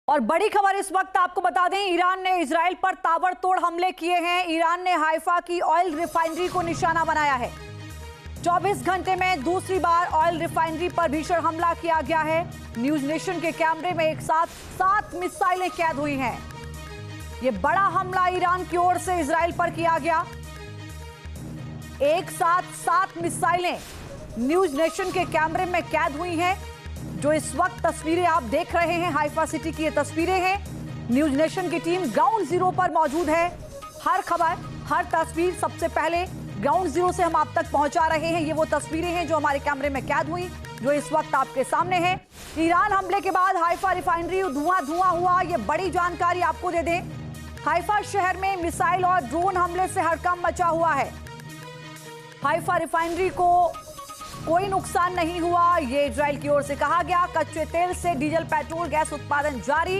और बड़ी खबर इस वक्त आपको बता दें, ईरान ने इजराइल पर ताबड़तोड़ हमले किए हैं। ईरान ने हाइफा की ऑयल रिफाइनरी को निशाना बनाया है। 24 घंटे में दूसरी बार ऑयल रिफाइनरी पर भीषण हमला किया गया है। न्यूज नेशन के कैमरे में एक साथ 7 मिसाइलें कैद हुई हैं। यह बड़ा हमला ईरान की ओर से इजराइल पर किया गया। एक साथ 7 मिसाइलें न्यूज नेशन के कैमरे में कैद हुई हैं। जो इस वक्त तस्वीरें आप देख रहे हैं, हाइफा सिटी की ये तस्वीरें हैं। न्यूज नेशन की टीम ग्राउंड जीरो पर मौजूद है। हर खबर, हर तस्वीर सबसे पहले ग्राउंड जीरो से हम आप तक पहुंचा रहे हैं। ये वो तस्वीरें हैं जो हमारे कैमरे में कैद हुई, जो इस वक्त आपके सामने है। ईरान हमले के बाद हाइफा रिफाइनरी धुआं धुआं हुआ। ये बड़ी जानकारी आपको दे दें, हाइफा शहर में मिसाइल और ड्रोन हमले से हड़कंप मचा हुआ है। हाइफा रिफाइनरी को कोई नुकसान नहीं हुआ, ये इजराइल की ओर से कहा गया। कच्चे तेल से डीजल, पेट्रोल, गैस उत्पादन जारी।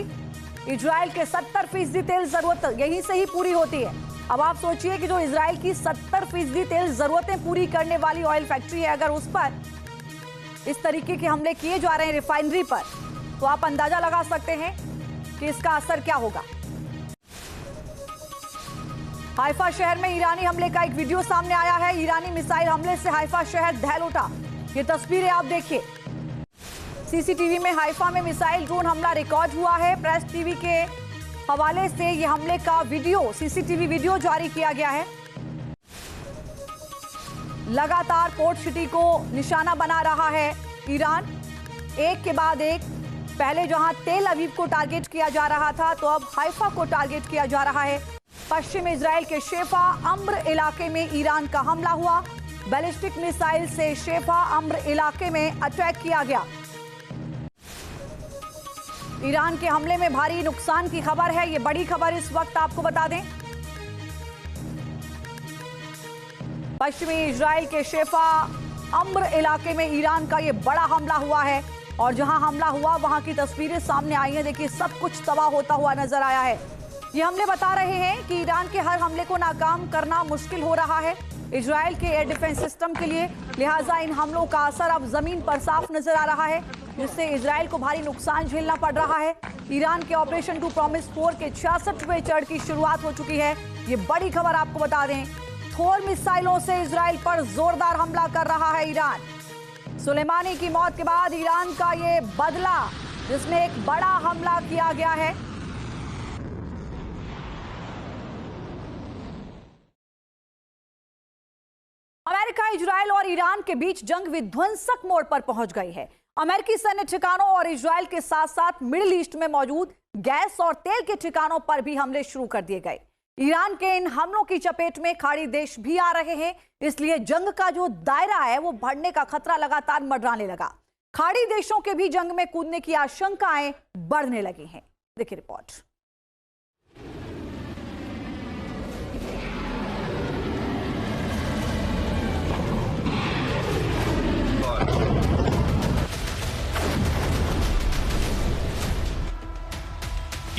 इजराइल के 70% तेल जरूरत यहीं से ही पूरी होती है। अब आप सोचिए कि जो इजराइल की 70% तेल जरूरतें पूरी करने वाली ऑयल फैक्ट्री है, अगर उस पर इस तरीके के हमले किए जा रहे हैं रिफाइनरी पर, तो आप अंदाजा लगा सकते हैं कि इसका असर क्या होगा। हाइफा शहर में ईरानी हमले का एक वीडियो सामने आया है। ईरानी मिसाइल हमले से हाइफा शहर दहल उठा। ये तस्वीरें आप देखिए। सीसीटीवी में हाइफा में मिसाइल ड्रोन हमला रिकॉर्ड हुआ है। प्रेस टीवी के हवाले से ये हमले का वीडियो, सीसीटीवी वीडियो जारी किया गया है। लगातार पोर्ट सिटी को निशाना बना रहा है ईरान, एक के बाद एक। पहले जहां तेल अवीव को टारगेट किया जा रहा था, तो अब हाइफा को टारगेट किया जा रहा है। पश्चिम इजराइल के शेफा अम्र इलाके में ईरान का हमला हुआ। बैलिस्टिक मिसाइल से शेफा अम्र इलाके में अटैक किया गया। ईरान के हमले में भारी नुकसान की खबर है। ये बड़ी खबर इस वक्त आपको बता दें। पश्चिमी इजराइल के शेफा अम्र इलाके में ईरान का ये बड़ा हमला हुआ है। और जहां हमला हुआ वहां की तस्वीरें सामने आई हैं। देखिए, सब कुछ तबाह होता हुआ नजर आया है। ये हमले बता रहे हैं कि ईरान के हर हमले को नाकाम करना मुश्किल हो रहा है इजराइल के एयर डिफेंस सिस्टम के लिए। लिहाजा इन हमलों का असर अब जमीन पर साफ नजर आ रहा है, जिससे इजराइल को भारी नुकसान झेलना पड़ रहा है। ईरान के ऑपरेशन टू प्रॉमिस 4 के 66वें चरण की शुरुआत हो चुकी है। ये बड़ी खबर आपको बता दें। थोर मिसाइलों से इजराइल पर जोरदार हमला कर रहा है ईरान। सुलेमानी की मौत के बाद ईरान का ये बदला, जिसमें एक बड़ा हमला किया गया है। अमेरिका, इजराइल और ईरान के बीच जंग विध्वंसक मोड़ पर पहुंच गई है। अमेरिकी सैन्य ठिकानों और इजराइल के साथ साथ मिडिल ईस्ट में मौजूद गैस और तेल के ठिकानों पर भी हमले शुरू कर दिए गए। ईरान के इन हमलों की चपेट में खाड़ी देश भी आ रहे हैं, इसलिए जंग का जो दायरा है वो बढ़ने का खतरा लगातार मंडराने लगा। खाड़ी देशों के भी जंग में कूदने की आशंकाएं बढ़ने लगी हैं। देखिए रिपोर्ट।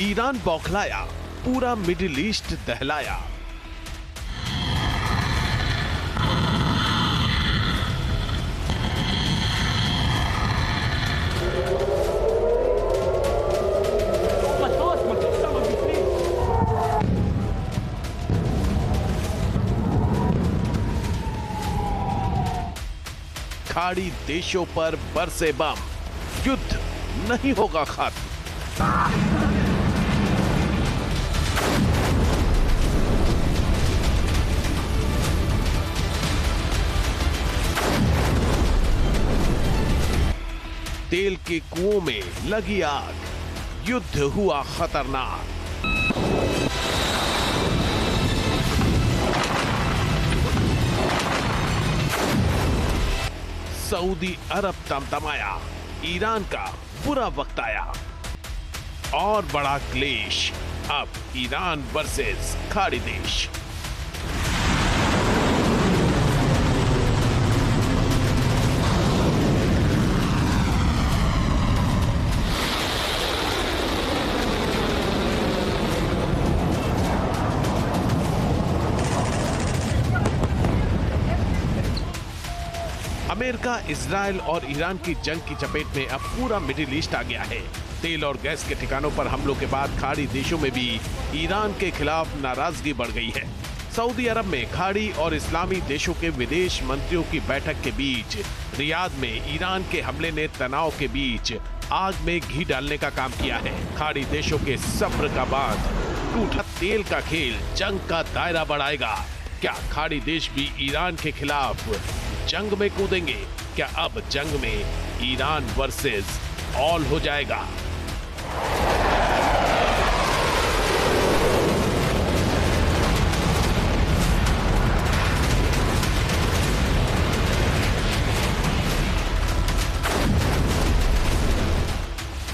ईरान बौखलाया, पूरा मिडिल ईस्ट दहलाया। खाड़ी देशों पर बरसे बम, युद्ध नहीं होगा खत्म। तेल के कुओं में लगी आग, युद्ध हुआ खतरनाक। सऊदी अरब तमतमाया, ईरान का बुरा वक्त आया। और बड़ा क्लेश अब ईरान वर्सेस खाड़ी देश। अमेरिका, इजराइल और ईरान की जंग की चपेट में अब पूरा मिडिल ईस्ट आ गया है। तेल और गैस के ठिकानों पर हमलों के बाद खाड़ी देशों में भी ईरान के खिलाफ नाराजगी बढ़ गई है। सऊदी अरब में खाड़ी और इस्लामी देशों के विदेश मंत्रियों की बैठक के बीच रियाद में ईरान के हमले ने तनाव के बीच आग में घी डालने का काम किया है। खाड़ी देशों के सब्र का बांध टूटा, तेल का खेल जंग का दायरा बढ़ाएगा। क्या खाड़ी देश भी ईरान के खिलाफ जंग में कूदेंगे? क्या अब जंग में ईरान वर्सेस ऑल हो जाएगा?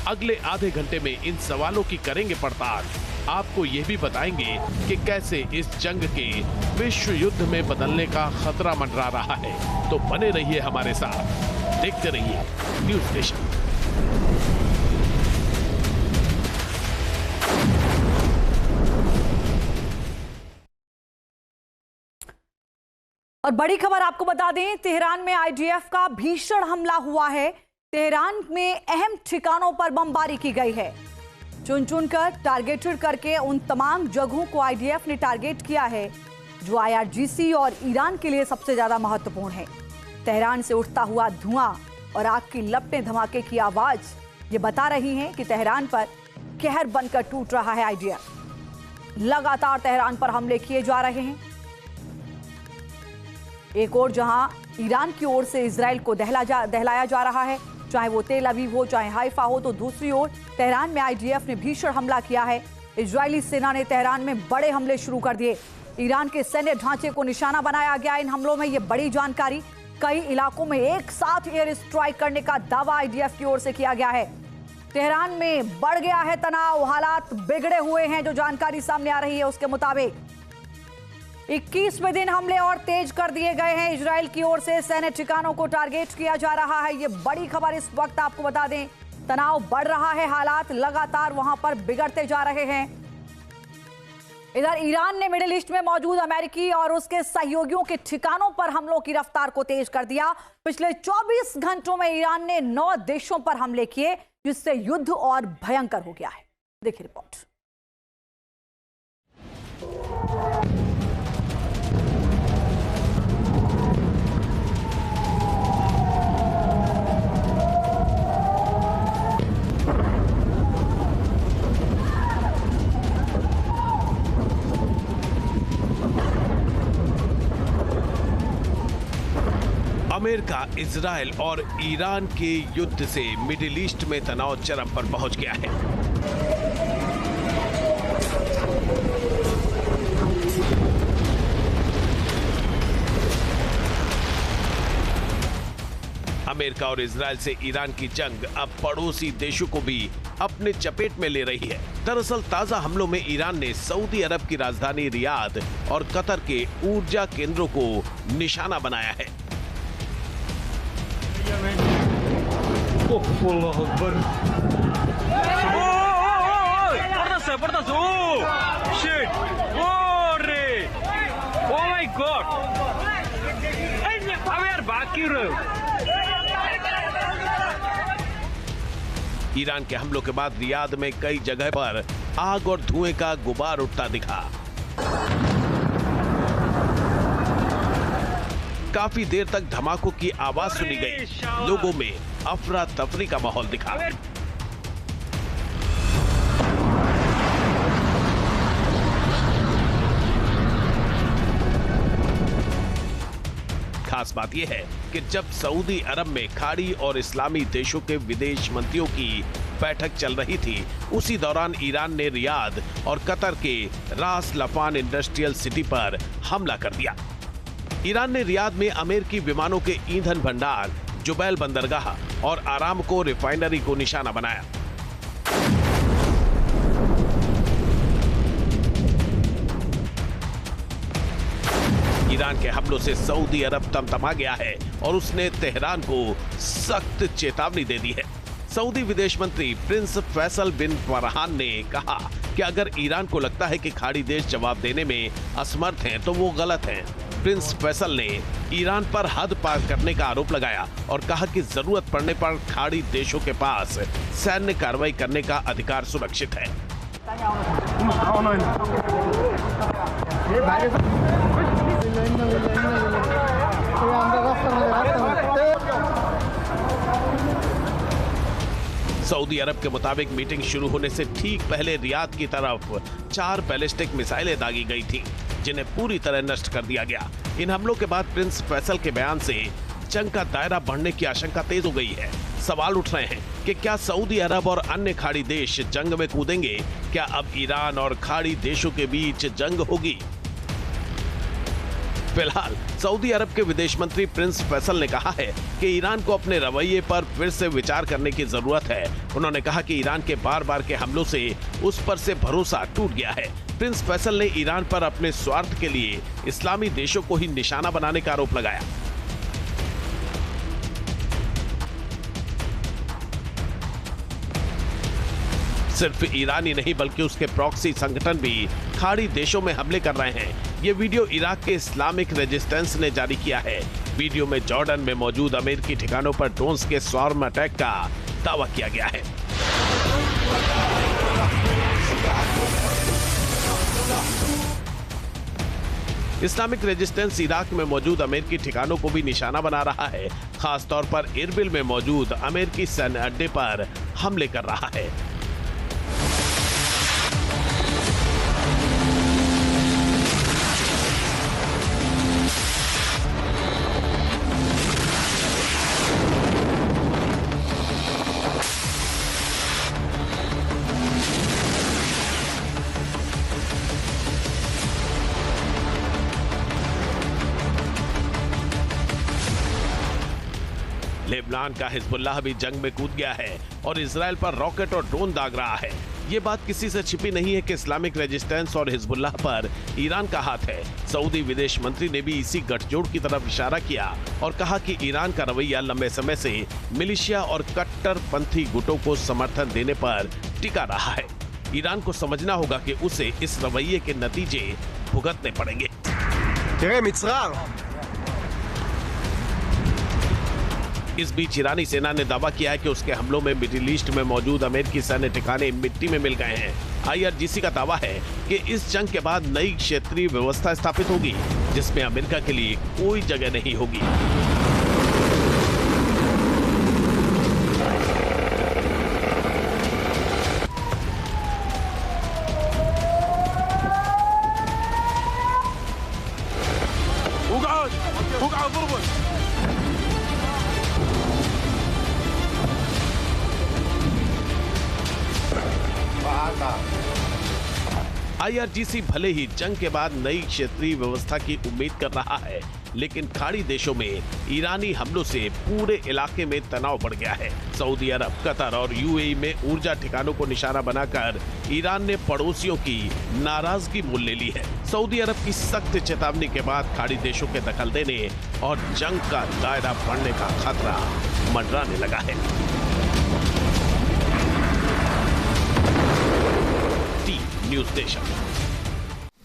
अगले आधे घंटे में इन सवालों की करेंगे पड़ताल। आपको यह भी बताएंगे कि कैसे इस जंग के विश्व युद्ध में बदलने का खतरा मंडरा रहा है। तो बने रहिए हमारे साथ, देखते रहिए न्यूज नेशन। और बड़ी खबर आपको बता दें, तेहरान में आईडीएफ का भीषण हमला हुआ है। तेहरान में अहम ठिकानों पर बमबारी की गई है। चुन चुनकर टारगेटेड करके उन तमाम जगहों को आईडीएफ ने टारगेट किया है जो आईआरजीसी और ईरान के लिए सबसे ज्यादा महत्वपूर्ण है। तेहरान से उठता हुआ धुआं और आग की लपटें, धमाके की आवाज ये बता रही हैं कि तेहरान पर कहर बनकर टूट रहा है आईडीएफ। लगातार तेहरान पर हमले किए जा रहे हैं। एक और जहां ईरान की ओर से इजराइल को दहलाया जा रहा है, चाहे वो तेल अवीव हो, चाहे हाइफा हो, तो दूसरी ओर तेहरान में आईडीएफ ने भीषण हमला किया है। इजरायली सेना ने तेहरान में बड़े हमले शुरू कर दिए। ईरान के सैन्य ढांचे को निशाना बनाया गया इन हमलों में। ये बड़ी जानकारी। कई इलाकों में एक साथ एयर स्ट्राइक करने का दावा आईडीएफ की ओर से किया गया है। तेहरान में बढ़ गया है तनाव, हालात बिगड़े हुए हैं। जो जानकारी सामने आ रही है उसके मुताबिक 21वें दिन हमले और तेज कर दिए गए हैं। इजराइल की ओर से सैन्य ठिकानों को टारगेट किया जा रहा है। ये बड़ी खबर इस वक्त आपको बता दें। तनाव बढ़ रहा है, हालात लगातार वहां पर बिगड़ते जा रहे हैं। इधर ईरान ने मिडिल ईस्ट में मौजूद अमेरिकी और उसके सहयोगियों के ठिकानों पर हमलों की रफ्तार को तेज कर दिया। पिछले 24 घंटों में ईरान ने 9 देशों पर हमले किए, जिससे युद्ध और भयंकर हो गया है। देखिए रिपोर्ट। अमेरिका, इजराइल और ईरान के युद्ध से मिडिल ईस्ट में तनाव चरम पर पहुंच गया है। अमेरिका और इजराइल से ईरान की जंग अब पड़ोसी देशों को भी अपने चपेट में ले रही है। दरअसल ताजा हमलों में ईरान ने सऊदी अरब की राजधानी रियाद और कतर के ऊर्जा केंद्रों को निशाना बनाया है। ईरान के हमलों के बाद रियाद में कई जगह पर आग और धुएं का गुबार उठता दिखा। काफी देर तक धमाकों की आवाज सुनी गई। लोगों में अफरा तफरी का माहौल दिखा। खास बात यह है कि जब सऊदी अरब में खाड़ी और इस्लामी देशों के विदेश मंत्रियों की बैठक चल रही थी, उसी दौरान ईरान ने रियाद और कतर के रास लफान इंडस्ट्रियल सिटी पर हमला कर दिया। ईरान ने रियाद में अमेरिकी विमानों के ईंधन भंडार, जुबैल बंदरगाह और आरामको रिफाइनरी को निशाना बनाया। ईरान के हमलों से सऊदी अरब तमतमा गया है और उसने तेहरान को सख्त चेतावनी दे दी है। सऊदी विदेश मंत्री प्रिंस फैसल बिन फरहान ने कहा कि अगर ईरान को लगता है कि खाड़ी देश जवाब देने में असमर्थ हैं, तो वो गलत हैं। प्रिंस फैसल ने ईरान पर हद पार करने का आरोप लगाया और कहा कि जरूरत पड़ने पर खाड़ी देशों के पास सैन्य कार्रवाई करने का अधिकार सुरक्षित है। सऊदी अरब के मुताबिक मीटिंग शुरू होने से ठीक पहले रियाद की तरफ 4 बैलिस्टिक मिसाइलें दागी गई थी, जिन्हें पूरी तरह नष्ट कर दिया गया। इन हमलों के बाद प्रिंस फैसल के बयान से जंग का दायरा बढ़ने की आशंका तेज हो गई है। सवाल उठ रहे हैं कि क्या सऊदी अरब और अन्य खाड़ी देश जंग में कूदेंगे? क्या अब ईरान और खाड़ी देशों के बीच जंग होगी? फिलहाल सऊदी अरब के विदेश मंत्री प्रिंस फैसल ने कहा है कि ईरान को अपने रवैये पर फिर से विचार करने की जरूरत है। उन्होंने कहा कि ईरान के बार बार के हमलों से उस पर से भरोसा टूट गया है। प्रिंस फैसल ने ईरान पर अपने स्वार्थ के लिए इस्लामी देशों को ही निशाना बनाने का आरोप लगाया। सिर्फ ईरान ही नहीं बल्कि उसके प्रॉक्सी संगठन भी खाड़ी देशों में हमले कर रहे हैं। ये वीडियो इराक के इस्लामिक रेजिस्टेंस ने जारी किया है। वीडियो में जॉर्डन में मौजूद अमेरिकी ठिकानों पर ड्रोन्स के स्वार्म अटैक का दावा किया गया है। इस्लामिक रेजिस्टेंस इराक में मौजूद अमेरिकी ठिकानों को भी निशाना बना रहा है। खास तौर पर इरबिल में मौजूद अमेरिकी सैन्य अड्डे पर हमले कर रहा है। लेबनान का हिजबुल्लाह भी जंग में कूद गया है और इजराइल पर रॉकेट और ड्रोन दाग रहा है। ये बात किसी से छिपी नहीं है कि इस्लामिक रेजिस्टेंस और हिजबुल्लाह पर ईरान का हाथ है। सऊदी विदेश मंत्री ने भी इसी गठजोड़ की तरफ इशारा किया और कहा कि ईरान का रवैया लंबे समय से मिलिशिया और कट्टरपंथी गुटों को समर्थन देने पर टिका रहा है। ईरान को समझना होगा कि उसे इस रवैये के नतीजे भुगतने पड़ेंगे। इस बीच ईरानी सेना ने दावा किया है कि उसके हमलों में मिडिल ईस्ट में मौजूद अमेरिकी सैन्य ठिकाने मिट्टी में मिल गए हैं। IRGC का दावा है कि इस जंग के बाद नई क्षेत्रीय व्यवस्था स्थापित होगी, जिसमें अमेरिका के लिए कोई जगह नहीं होगी। IRGC भले ही जंग के बाद नई क्षेत्रीय व्यवस्था की उम्मीद कर रहा है, लेकिन खाड़ी देशों में ईरानी हमलों से पूरे इलाके में तनाव बढ़ गया है। सऊदी अरब, कतर और UAE में ऊर्जा ठिकानों को निशाना बनाकर ईरान ने पड़ोसियों की नाराजगी मोल ले ली है। सऊदी अरब की सख्त चेतावनी के बाद खाड़ी देशों के दखल देने और जंग का दायरा बढ़ने का खतरा मंडराने लगा है। News nation.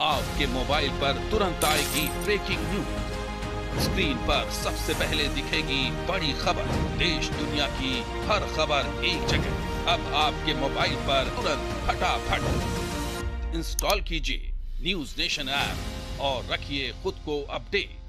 आपके मोबाइल पर तुरंत आएगी ब्रेकिंग न्यूज। स्क्रीन पर सबसे पहले दिखेगी बड़ी खबर। देश दुनिया की हर खबर एक जगह। अब आपके मोबाइल पर तुरंत फटाफट इंस्टॉल कीजिए न्यूज़ नेशन ऐप और रखिए खुद को अपडेट।